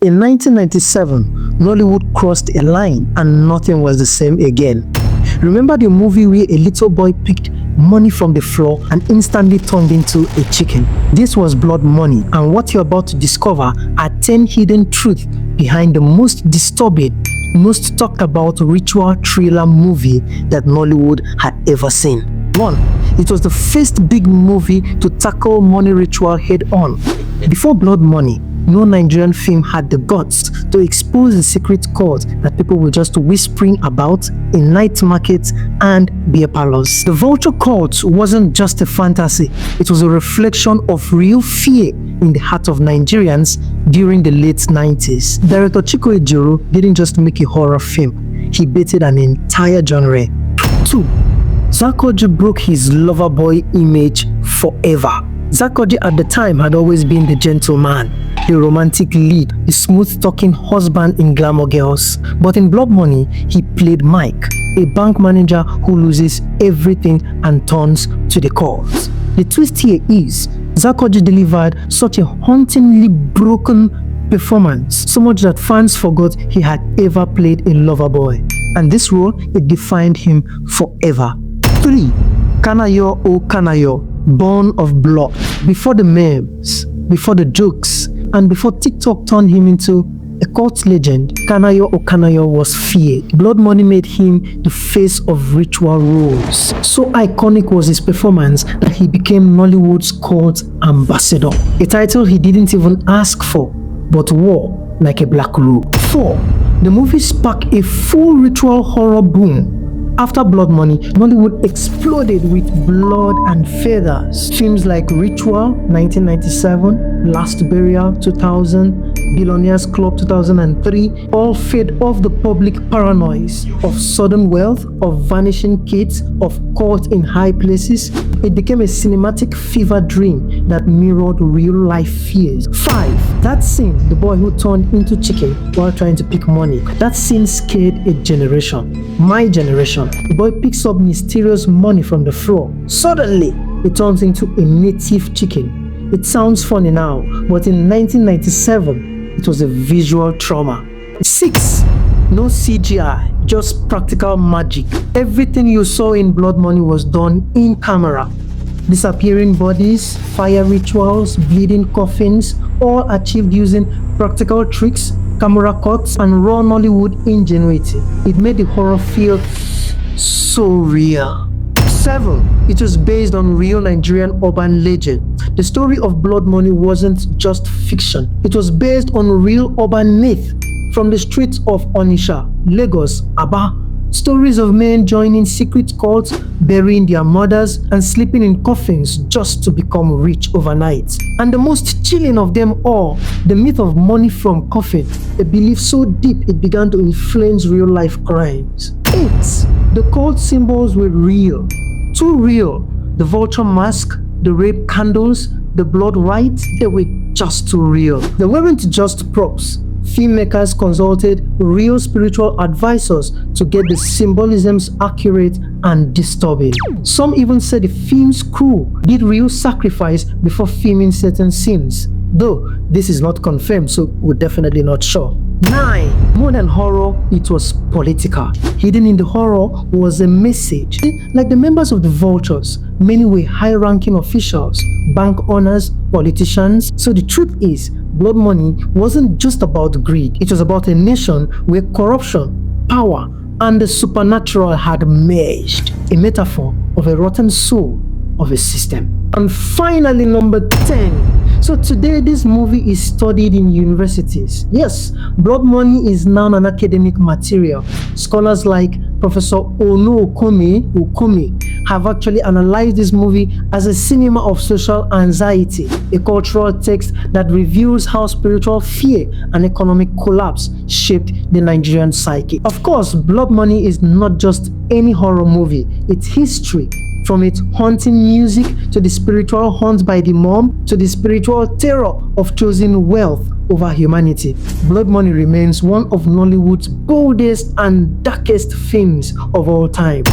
In 1997, Nollywood crossed a line and nothing was the same again. Remember the movie where a little boy picked money from the floor and instantly turned into a chicken? This was Blood Money, and what you're about to discover are 10 hidden truths behind the most disturbing, most talked about ritual thriller movie that Nollywood had ever seen. 1. It was the first big movie to tackle money ritual head-on. Before Blood Money, no Nigerian film had the guts to expose the secret codes that people were just whispering about in night markets and beer parlors. The vulture cult wasn't just a fantasy, it was a reflection of real fear in the heart of Nigerians during the late 90s. Director Duru didn't just make a horror film, he baited an entire genre. 2. Zack Orji broke his lover boy image forever. Zack Orji at the time had always been the gentleman, the romantic lead, the smooth-talking husband in glamour girls. But in Blood Money, he played Mike, a bank manager who loses everything and turns to the cause. The twist here is, Zack Orji delivered such a hauntingly broken performance, so much that fans forgot he had ever played a lover boy. And this role, it defined him forever. 3. Kanayo O Kanayo, Born of Blood. Before the memes, before the jokes, and before TikTok turned him into a cult legend, Kanayo O Kanayo was feared. Blood Money made him the face of ritual roles. So iconic was his performance that he became Nollywood's cult ambassador, a title he didn't even ask for, but wore like a black robe. 4. The movie sparked a full ritual horror boom. After Blood Money, Nollywood exploded with blood and feathers. Films like Ritual 1997, Last Burial 2000, Billionaires Club 2003 all fed off the public paranoia of sudden wealth, of vanishing kids, of caught in high places. It became a cinematic fever dream that mirrored real-life fears. 5. That scene, the boy who turned into chicken while trying to pick money. That scene scared a generation. My generation. The boy picks up mysterious money from the floor. Suddenly, it turns into a native chicken. It sounds funny now, but in 1997, it was a visual trauma. 6. No CGI, just practical magic. Everything you saw in Blood Money was done in camera. Disappearing bodies, fire rituals, bleeding coffins, all achieved using practical tricks, camera cuts, and raw Nollywood ingenuity. It made the horror feel so real. 7. It was based on real Nigerian urban legend. The story of Blood Money wasn't just fiction. It was based on real urban myth. From the streets of Onitsha, Lagos, Aba, stories of men joining secret cults, burying their mothers, and sleeping in coffins just to become rich overnight. And the most chilling of them all, the myth of money from coffin, a belief so deep it began to influence real-life crimes. 8. The cult symbols were real. Too real. The vulture mask, the rape candles, the blood rites, they were just too real. They weren't just props. Filmmakers consulted real spiritual advisors to get the symbolisms accurate and disturbing. Some even said the film's crew did real sacrifice before filming certain scenes, though this is not confirmed, so we're definitely not sure. 9. More than horror, it was political. Hidden in the horror was a message. Like the members of the Vultures, many were high-ranking officials, bank owners, politicians. So the truth is, Blood Money wasn't just about greed. It was about a nation where corruption, power, and the supernatural had merged. A metaphor of a rotten soul of a system. And finally, number 10. So today, this movie is studied in universities. Yes, Blood Money is now an academic material. Scholars like Professor Okome have actually analyzed this movie as a cinema of social anxiety, a cultural text that reveals how spiritual fear and economic collapse shaped the Nigerian psyche. Of course, Blood Money is not just any horror movie, it's history. From its haunting music to the spiritual haunt by the mom to the spiritual terror of choosing wealth over humanity, Blood Money remains one of Nollywood's boldest and darkest films of all time.